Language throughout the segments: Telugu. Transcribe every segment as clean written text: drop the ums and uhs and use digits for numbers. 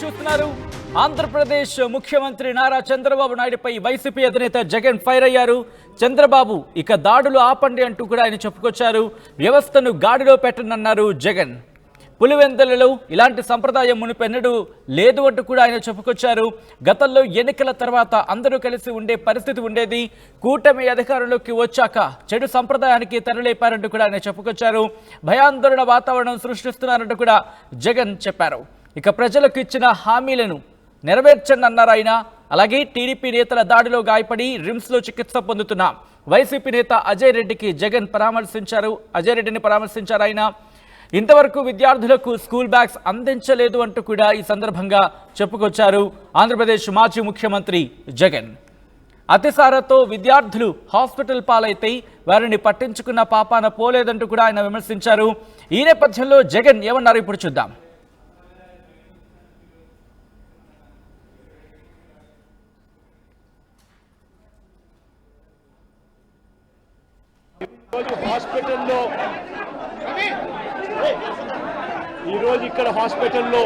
చూస్తున్నారు. ఆంధ్రప్రదేశ్ ముఖ్యమంత్రి నారా చంద్రబాబు నాయుడుపై వైసీపీ అధినేత జగన్ ఫైర్ అయ్యారు. చంద్రబాబు ఇక దాడులు ఆపండి అంటూ కూడా ఆయన చెప్పుకొచ్చారు. వ్యవస్థను గాడిలో పెట్టనన్నారు జగన్. పులివెందులలో ఇలాంటి సంప్రదాయం మునుపెన్నడూ లేదు అంటూ కూడా ఆయన చెప్పుకొచ్చారు. గతంలో ఎన్నికల తర్వాత అందరూ కలిసి ఉండే పరిస్థితి ఉండేది. కూటమి అధికారంలోకి వచ్చాక చెడు సంప్రదాయానికి తెరలేపారంటూ కూడా ఆయన చెప్పుకొచ్చారు. భయాందోళన వాతావరణం సృష్టిస్తున్నారంటూ కూడా జగన్ చెప్పారు. ఇక ప్రజలకు ఇచ్చిన హామీలను నెరవేర్చండి అన్నారు ఆయన. అలాగే టీడీపీ నేతల దాడిలో గాయపడి రిమ్స్లో చికిత్స పొందుతున్న వైసీపీ నేత అజయ్ రెడ్డికి జగన్ అజయ్ రెడ్డిని పరామర్శించారు ఆయన. ఇంతవరకు విద్యార్థులకు స్కూల్ బ్యాగ్స్ అందించలేదు అంటూ కూడా ఈ సందర్భంగా చెప్పుకొచ్చారు ఆంధ్రప్రదేశ్ మాజీ ముఖ్యమంత్రి జగన్. అతిసారతో విద్యార్థులు హాస్పిటల్ పాలైతే వారిని పట్టించుకున్న పాపాన పోలేదంటూ కూడా ఆయన విమర్శించారు. ఈ నేపథ్యంలో జగన్ ఏమన్నారు ఇప్పుడు చూద్దాం. ఈరోజు ఇక్కడ హాస్పిటల్లో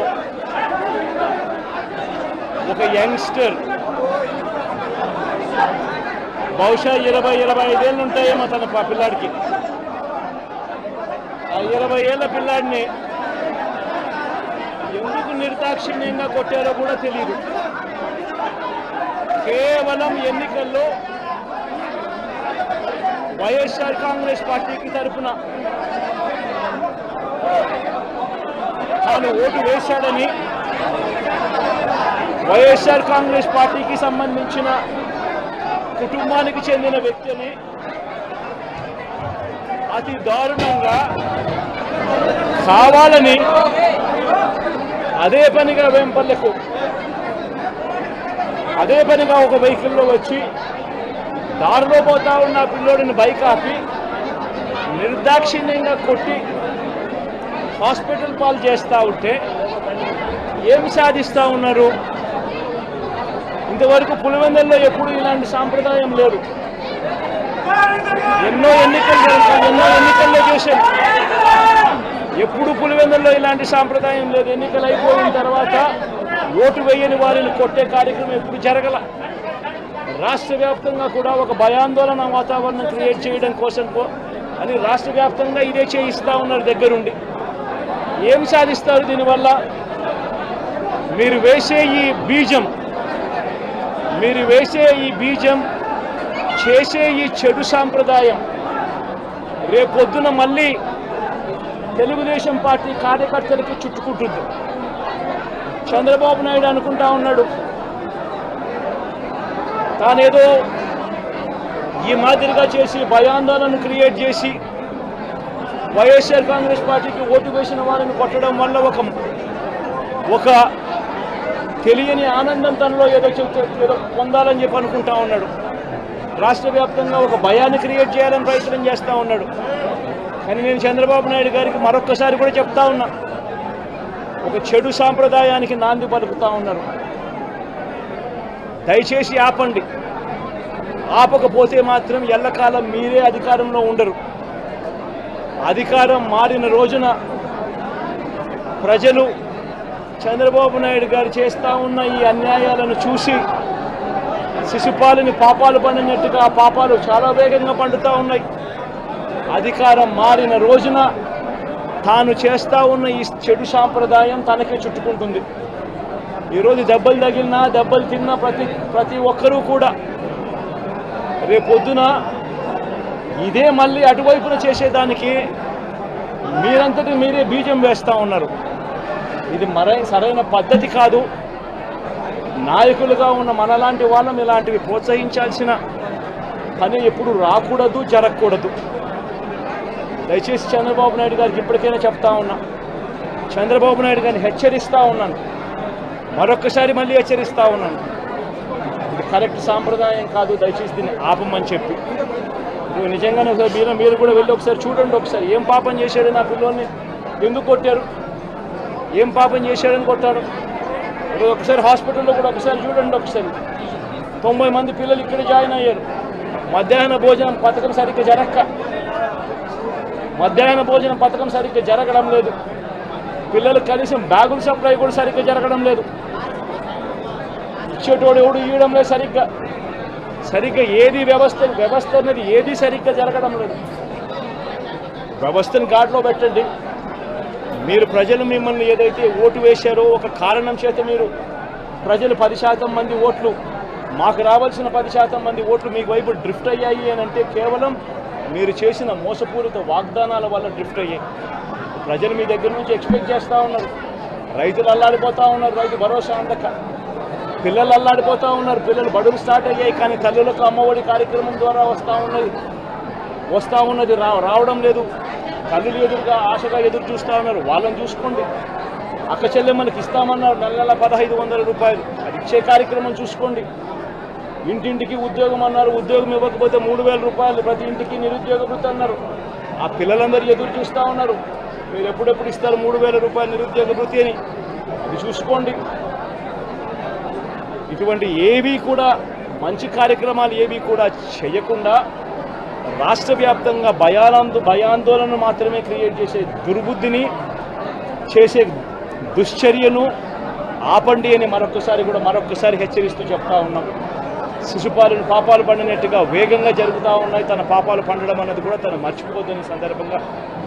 ఒక యంగ్స్టర్ బహుశా 20-25 ఏళ్ళు ఉంటాయేమో తన పిల్లాడికి. ఆ 20 ఏళ్ళ పిల్లాడిని ఎందుకు నిర్దాక్షిణ్యంగా కొట్టారో కూడా తెలియదు. కేవలం ఎన్నికల్లో వైఎస్ఆర్ కాంగ్రెస్ పార్టీకి తరఫున తాను ఓటు వేశాడని, వైఎస్ఆర్ కాంగ్రెస్ పార్టీకి సంబంధించిన కుటుంబానికి చెందిన వ్యక్తిని అతి దారుణంగా కావాలని అదే పనిగా వేంపల్లకు ఒక వెహికల్లో వచ్చి దారిలో పోతా ఉన్న పిల్లోడిని బైక్ ఆపి నిర్దాక్షిణ్యంగా కొట్టి హాస్పిటల్ పాలు చేస్తూ ఉంటే ఏమి సాధిస్తూ ఉన్నారు? ఇంతవరకు పులివెందుల్లో ఎప్పుడు ఇలాంటి సాంప్రదాయం లేదు. ఎన్నో ఎన్నికల్లో చేశారు. ఎప్పుడు పులివెందుల్లో ఇలాంటి సాంప్రదాయం లేదు. ఎన్నికలు అయిపోయిన తర్వాత ఓటు వేయని వారిని కొట్టే కార్యక్రమం ఎప్పుడు జరగల. రాష్ట్ర వ్యాప్తంగా కూడా ఒక భయాందోళన వాతావరణం క్రియేట్ చేయడం కోసం అని రాష్ట్ర వ్యాప్తంగా ఇదే చేయిస్తూ ఉన్నారు దగ్గరుండి. ఏం సాధిస్తారు దీనివల్ల? మీరు వేసే ఈ బీజం చేసే ఈ చెడు సాంప్రదాయం రేపొద్దున మళ్ళీ తెలుగుదేశం పార్టీ కార్యకర్తలకి చుట్టుకుంటుంది. చంద్రబాబు నాయుడు అనుకుంటా ఉన్నాడు తానేదో ఈ మాదిరిగా చేసి భయాందోళన క్రియేట్ చేసి వైఎస్ఆర్ కాంగ్రెస్ పార్టీకి ఓటు వేసిన వారిని కొట్టడం వల్ల ఒక తెలియని ఆనందం తనలో ఏదో పొందాలని చెప్పి అనుకుంటా ఉన్నాడు. రాష్ట్ర వ్యాప్తంగా ఒక భయాన్ని క్రియేట్ చేయాలని ప్రయత్నం చేస్తూ ఉన్నాడు. కానీ నేను చంద్రబాబు నాయుడు గారికి మరొక్కసారి కూడా చెప్తా ఉన్నా, ఒక చెడు సాంప్రదాయానికి నాంది పలుకుతూ ఉన్నారు. దయచేసి ఆపండి. ఆపకపోతే మాత్రం ఎల్లకాలం మీరే అధికారంలో ఉండరు. అధికారం మారిన రోజున ప్రజలు చంద్రబాబు నాయుడు గారు చేస్తూ ఉన్న ఈ అన్యాయాలను చూసి శిశుపాలని పాపాలు పండినట్టుగా ఆ పాపాలు చాలా వేగంగా పండుతూ ఉన్నాయి. అధికారం మారిన రోజున తాను చేస్తూ ఉన్న ఈ చెడు సాంప్రదాయం తనకే చుట్టుకుంటుంది. ఈరోజు దెబ్బలు తగిలినా దెబ్బలు తిన్నా ప్రతి ఒక్కరూ కూడా రేపొద్దున ఇదే మళ్ళీ అటువైపున చేసేదానికి మీరంతటి మీరే బీజం వేస్తూ ఉన్నారు. ఇది సరైన పద్ధతి కాదు. నాయకులుగా ఉన్న మనలాంటి వాళ్ళం ఇలాంటివి ప్రోత్సహించాల్సిన పని ఎప్పుడు రాకూడదు, జరగకూడదు. దయచేసి చంద్రబాబు నాయుడు గారికి ఇప్పటికైనా చెప్తా ఉన్నా, చంద్రబాబు నాయుడు గారిని హెచ్చరిస్తూ ఉన్నాను, మరొక్కసారి మళ్ళీ హెచ్చరిస్తూ ఉన్నాను. ఇది కరెక్ట్ సాంప్రదాయం కాదు, దయచేసి దీన్ని ఆపమని చెప్పి. నిజంగానే మీరు కూడా వెళ్ళి ఒకసారి చూడండి. ఒకసారి ఏం పాపం చేశాడు నా పిల్లోని, ఎందుకు కొట్టారు, ఏం పాపం చేశాడని కొట్టారు. ఒకసారి హాస్పిటల్లో కూడా ఒకసారి చూడండి. ఒకసారి 90 మంది పిల్లలు ఇక్కడ జాయిన్ అయ్యారు. మధ్యాహ్న భోజనం పథకం సరిగ్గా జరగడం లేదు. పిల్లలకు కనీసం బ్యాగుల సప్లై కూడా సరిగ్గా జరగడం లేదు. ఇచ్చేటోడు ఎవడు ఇవ్వడం లేదు సరిగ్గా ఏది వ్యవస్థ అనేది ఏది సరిగ్గా జరగడం లేదు. వ్యవస్థను గాడిలో పెట్టండి. మీరు ప్రజలు మిమ్మల్ని ఏదైతే ఓటు వేశారో ఒక కారణం చేత మీరు ప్రజలు 10% మంది ఓట్లు, మాకు రావాల్సిన 10% మంది ఓట్లు మీకు వైపు డ్రిఫ్ట్ అయ్యాయి అని అంటే కేవలం మీరు చేసిన మోసపూరిత వాగ్దానాల వల్ల డ్రిఫ్ట్ అయ్యాయి. ప్రజలు మీ దగ్గర నుంచి ఎక్స్పెక్ట్ చేస్తూ ఉన్నారు. రైతులు అల్లాడిపోతూ ఉన్నారు, రైతు భరోసా అందక. పిల్లలు అల్లాడిపోతూ ఉన్నారు, పిల్లలు బడులు స్టార్ట్ అయ్యాయి, కానీ తల్లులకు అమ్మఒడి కార్యక్రమం ద్వారా వస్తూ ఉన్నది రావడం లేదు. తల్లులు ఎదురుగా ఆశగా ఎదురు చూస్తూ ఉన్నారు. వాళ్ళని చూసుకోండి. అక్క చెల్లెమ్మలకి ఇస్తామన్నారు నెల 1500 రూపాయలు, అది ఇచ్చే కార్యక్రమం చూసుకోండి. ఇంటింటికి ఉద్యోగం అన్నారు, ఉద్యోగం ఇవ్వకపోతే 3000 రూపాయలు ప్రతి ఇంటికి నిరుద్యోగ వృత్తి అన్నారు. ఆ పిల్లలందరూ ఎదురు చూస్తూ ఉన్నారు, మీరు ఎప్పుడెప్పుడు ఇస్తారు 3000 రూపాయలు నిరుద్యోగ వృత్తి అని. అది చూసుకోండి. ఇటువంటి ఏవి కూడా మంచి కార్యక్రమాలు ఏవి కూడా చేయకుండా రాష్ట్ర వ్యాప్తంగా భయాందోళన మాత్రమే క్రియేట్ చేసే దుర్బుద్ధిని చేసే దుశ్చర్యను ఆపండి అని మరొక్కసారి హెచ్చరిస్తూ చెప్తా ఉన్నాం. శిశుపాలను పాపాలు పండినట్టుగా వేగంగా జరుగుతూ ఉన్నాయి. తన పాపాలు పండడం అన్నది కూడా తను మర్చిపోద్దని సందర్భంగా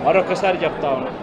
మరొక్కసారి చెప్తా ఉన్నాం.